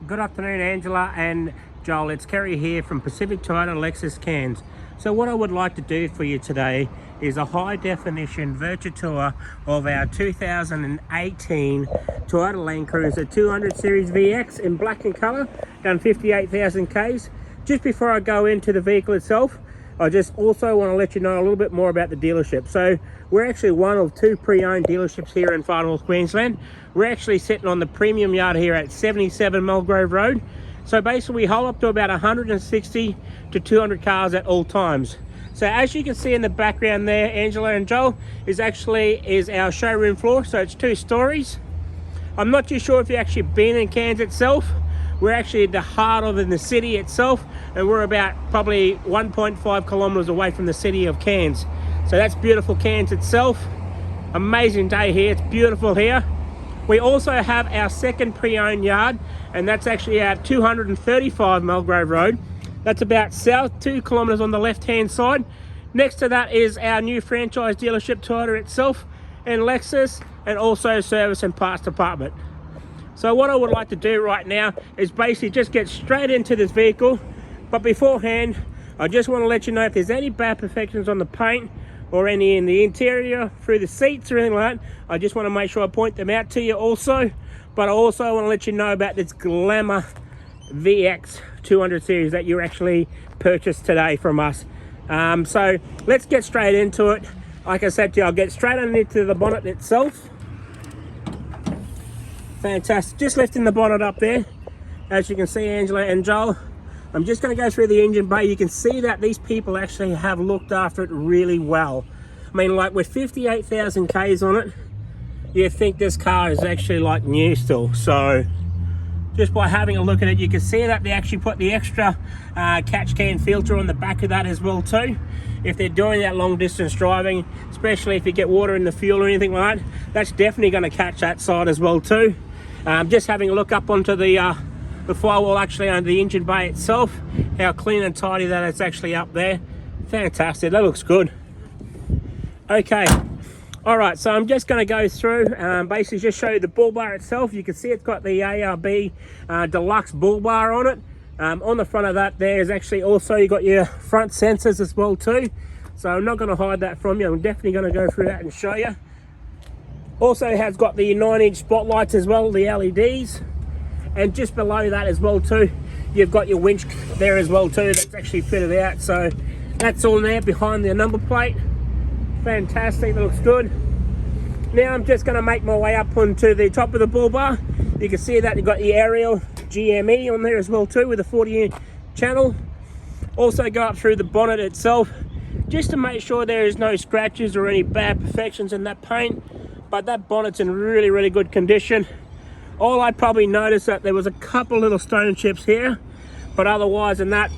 Good afternoon, Angela and Joel. It's Kerry here from Pacific Toyota Lexus Cairns. So what I would like to do for you today is a high definition virtual tour of our 2018 Toyota Landcruiser 200 Series VX in black in colour, done 58,000 Ks. Just before I go into the vehicle itself, I just also want to let you know a little bit more about the dealership. So we're actually one of two pre-owned dealerships here in Far North Queensland. We're actually sitting on the premium yard here at 77 Mulgrove Road. So basically we hold up to about 160 to 200 cars at all times. So as you can see in the background there, Angela and Joel, is our showroom floor. So it's 2 stories. I'm not too sure if you've actually been in Cairns itself. We're actually at the heart of the city itself, and we're about probably 1.5 kilometers away from the city of Cairns. So that's beautiful Cairns itself. Amazing day here, it's beautiful here. We also have our second pre-owned yard, and that's actually at 235 Mulgrove Road. That's about south 2 kilometers on the left hand side. Next to that is our new franchise dealership Toyota itself and Lexus, and also service and parts department. So what I would like to do right now is basically just get straight into this vehicle. But beforehand, I just want to let you know if there's any bad imperfections on the paint or any in the interior, through the seats or anything like that, I just want to make sure I point them out to you also. But I also want to let you know about this Glamour VX 200 Series that you actually purchased today from us. So let's get straight into it. Like I said to you, I'll get straight underneath the bonnet itself. Fantastic, just lifting the bonnet up there. As you can see, Angela and Joel, I'm just going to go through the engine bay. You can see that these people actually have looked after it really well. I mean, like with 58,000 Ks on it, you think this car is actually like new still. So just by having a look at it, you can see that they actually put the extra catch can filter on the back of that as well too. If they're doing that long distance driving, especially if you get water in the fuel or anything like that, that's definitely going to catch that side as well too. Just having a look up onto the firewall, actually under the engine bay itself, how clean and tidy that is actually up there. Fantastic, that looks good. Okay, all right, so I'm just going to go through, basically just show you the bull bar itself. You can see it's got the ARB Deluxe bull bar on it. On the front of that there is actually also, you got your front sensors as well too. So I'm not going to hide that from you. I'm definitely going to go through that and show you. Also has got the 9-inch spotlights as well, the LEDs. And just below that as well too, you've got your winch there as well too, that's actually fitted out. So that's all there behind the number plate. Fantastic, that looks good. Now I'm just going to make my way up onto the top of the bull bar. You can see that you've got the aerial GME on there as well too, with a 40-inch channel. Also go up through the bonnet itself, just to make sure there is no scratches or any bad imperfections in that paint. But that bonnet's in really, really good condition. All I probably noticed that there was a couple little stone chips here, but otherwise than that,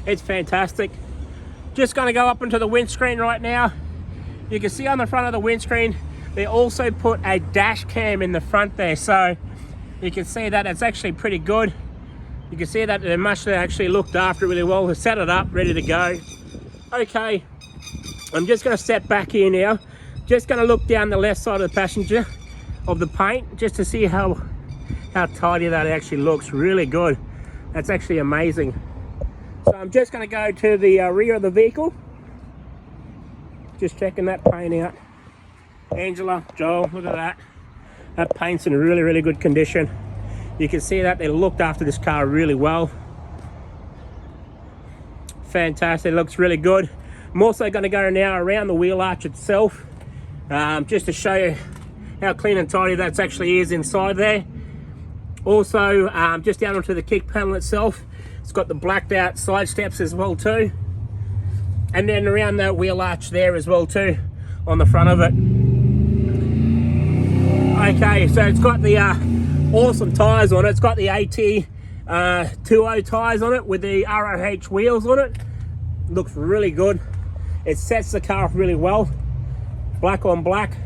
it's fantastic. Just going to go up into the windscreen right now. You can see on the front of the windscreen, they also put a dash cam in the front there. So you can see that it's actually pretty good. You can see that they must have actually looked after it really well. They set it up, ready to go. Okay, I'm just going to step back here now. Just going to look down the left side of the passenger of the paint, just to see how tidy that actually looks. Really good. That's actually amazing. So I'm just going to go to the rear of the vehicle. Just checking that paint out. Angela, Joel, look at that. That paint's in really, really good condition. You can see that they looked after this car really well. Fantastic, it looks really good. I'm also going to go now around the wheel arch itself, just to show you how clean and tidy that actually is inside there. Also, just down onto the kick panel itself, it's got the blacked out side steps as well too. And then around that wheel arch there as well too, on the front of it. Okay, so it's got the awesome tyres on it. It's got the AT 20 tyres on it with the ROH wheels on it. Looks really good. It sets the car off really well, black on black.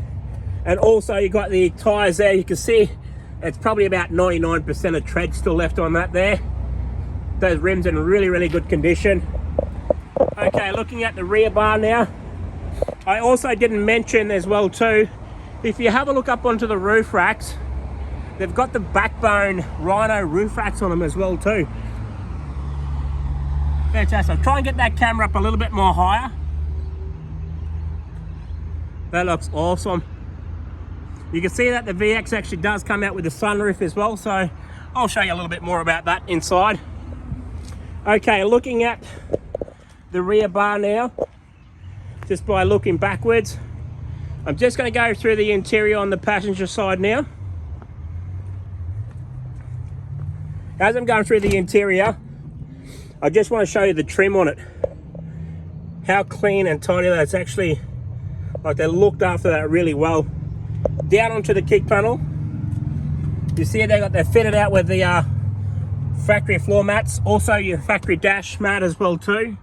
And also you got the tyres there. You can see it's probably about 99% of tread still left on that there. Those rims in really, really good condition. Okay, looking at the rear bar now, I also didn't mention as well too, if you have a look up onto the roof racks, They've got the backbone Rhino roof racks on them as well too. Fantastic. Try and get that camera up a little bit more higher. That looks awesome. You can see that the VX actually does come out with the sunroof as well, so I'll show you a little bit more about that inside. Okay, looking at the rear bar now, just by looking backwards. I'm just going to go through the interior on the passenger side now. As I'm going through the interior, I just want to show you the trim on it. How clean and tidy that's actually, like they looked after that really well. Down onto the kick panel, you see they're fitted out with the factory floor mats, also your factory dash mat as well too.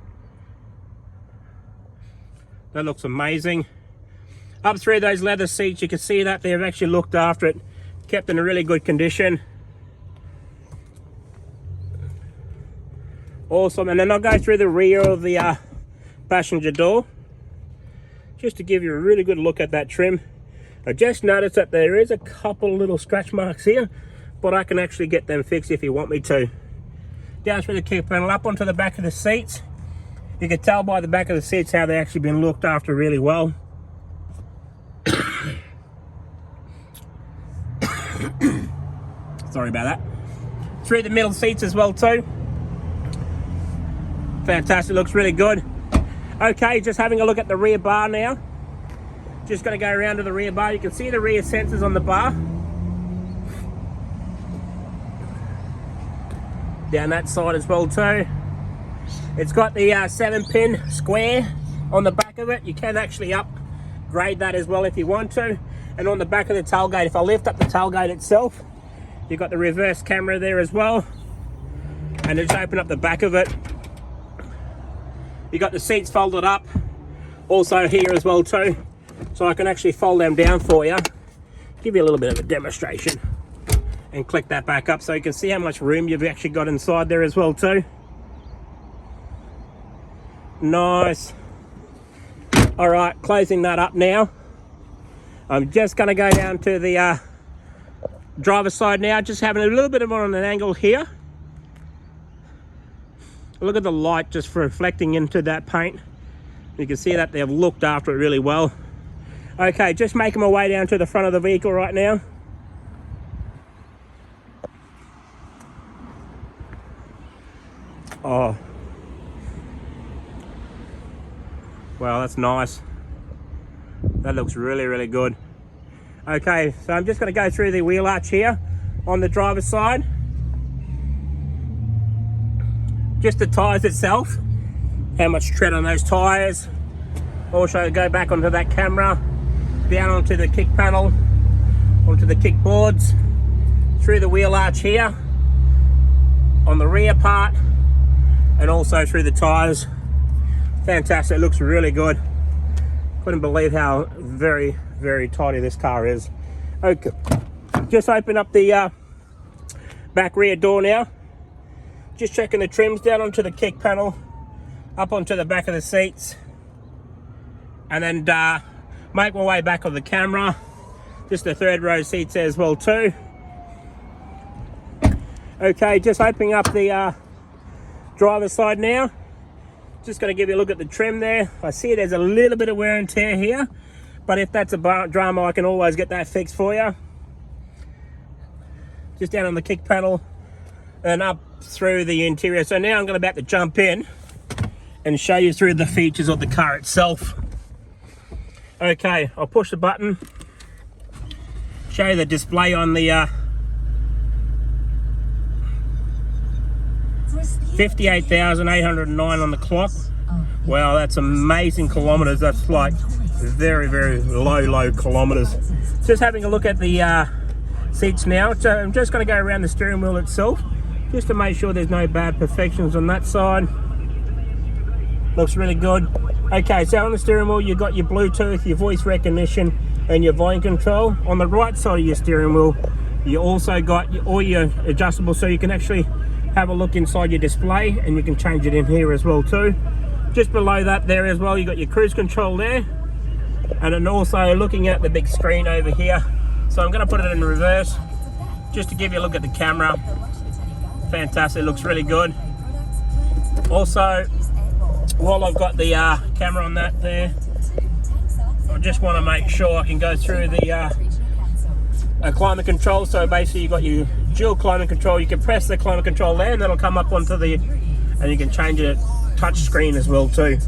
That looks amazing. Up through those leather seats, you can see that they've actually looked after it, kept in a really good condition. Awesome. And then I'll go through the rear of the passenger door, just to give you a really good look at that trim. I just noticed that there is a couple little scratch marks here, but I can actually get them fixed if you want me to. Down through the kick panel, up onto the back of the seats. You can tell by the back of the seats how they've actually been looked after really well. Sorry about that. Through the middle seats as well too. Fantastic, looks really good. Okay, just having a look at the rear bar now. Just going to go around to the rear bar. You can see the rear sensors on the bar. Down that side as well too. It's got the 7-pin square on the back of it. You can actually upgrade that as well if you want to. And on the back of the tailgate, if I lift up the tailgate itself, you've got the reverse camera there as well. And just open up the back of it. You got the seats folded up, also here as well too, so I can actually fold them down for you, give you a little bit of a demonstration, and click that back up so you can see how much room you've actually got inside there as well too. Nice. All right, closing that up now. I'm just going to go down to the driver's side now, just having a little bit of on an angle here. Look at the light just reflecting into that paint. You can see that they've looked after it really well. Okay, just making my way down to the front of the vehicle right now. Oh. Wow, that's nice. That looks really, really good. Okay, so I'm just going to go through the wheel arch here on the driver's side. Just the tyres itself, how much tread on those tyres. Also go back onto that camera, down onto the kick panel, onto the kick boards, through the wheel arch here, on the rear part, and also through the tyres. Fantastic, it looks really good. Couldn't believe how very, very tidy this car is. Okay, just open up the back rear door now. Just checking the trims down onto the kick panel, up onto the back of the seats, and then make my way back on the camera. Just the third row seats there as well too. Okay, just opening up the driver's side now. Just going to give you a look at the trim there. I see there's a little bit of wear and tear here, but if that's a drama, I can always get that fixed for you. Just down on the kick panel and up through the interior. So now I'm going to jump in and show you through the features of the car itself. Okay, I'll push the button, show you the display on the 58,809 on the clock. Wow, that's amazing kilometers. That's like very, very low kilometers. Just having a look at the seats now. So I'm just going to go around the steering wheel itself, just to make sure there's no bad perfections on that side. Looks really good. Okay, so on the steering wheel you've got your Bluetooth, your voice recognition, and your volume control. On the right side of your steering wheel, you also got all your adjustable, so you can actually have a look inside your display, and you can change it in here as well too. Just below that there as well, you got your cruise control there, and then also looking at the big screen over here. So I'm going to put it in reverse, just to give you a look at the camera. Fantastic, looks really good. Also, while I've got the camera on that there, I just want to make sure I can go through the climate control. So basically you've got your dual climate control. You can press the climate control there and that'll come up onto the, and you can change it touch screen as well too.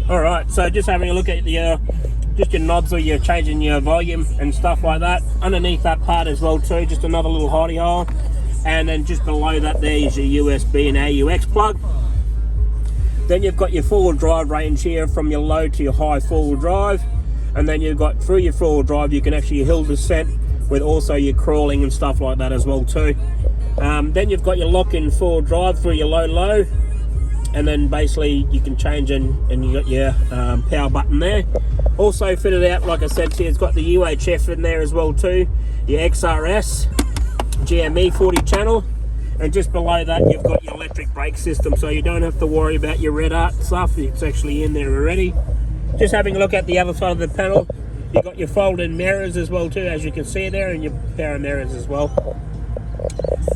Alright, so just having a look at the just your knobs, or you're changing your volume and stuff like that. Underneath that part as well too, just another little hidey hole. And then just below that there is your USB and AUX plug. Then you've got your four-wheel drive range here, from your low to your high four-wheel drive. And then you've got, through your four-wheel drive, you can actually hill descent with also your crawling and stuff like that as well too. Then you've got your lock-in four-wheel drive through your low. And then basically you can change and you got your power button there. Also fitted out, like I said to you, it's got the UHF in there as well too. Your XRS, GME 40 channel. And just below that you've got your electric brake system, so you don't have to worry about your red art stuff. It's actually in there already. Just having a look at the other side of the panel, you've got your fold-in mirrors as well too, as you can see there, and your power mirrors as well.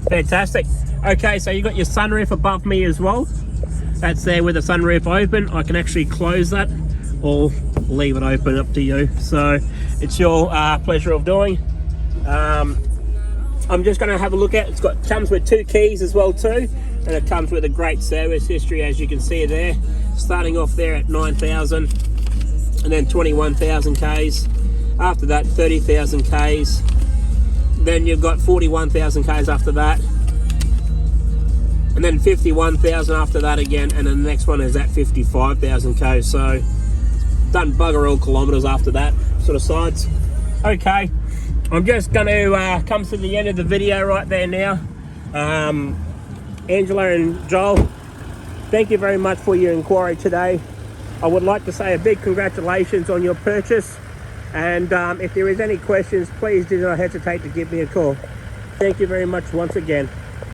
Fantastic. Okay, so you've got your sunroof above me as well. That's there with the sunroof open. I can actually close that or leave it open, up to you. So it's your pleasure of doing. I'm just going to have a look at it. Comes with 2 keys as well too, and it comes with a great service history, as you can see there, starting off there at 9,000 and then 21,000 Ks. After that 30,000 Ks. Then you've got 41,000 Ks after that, and then 51,000 after that again, and then the next one is at 55,000 Ks. So done bugger all kilometers after that sort of sides. Okay, I'm just going to come to the end of the video right there now. Angela and Joel, thank you very much for your inquiry today. I would like to say a big congratulations on your purchase, and if there is any questions, please do not hesitate to give me a call. Thank you very much once again.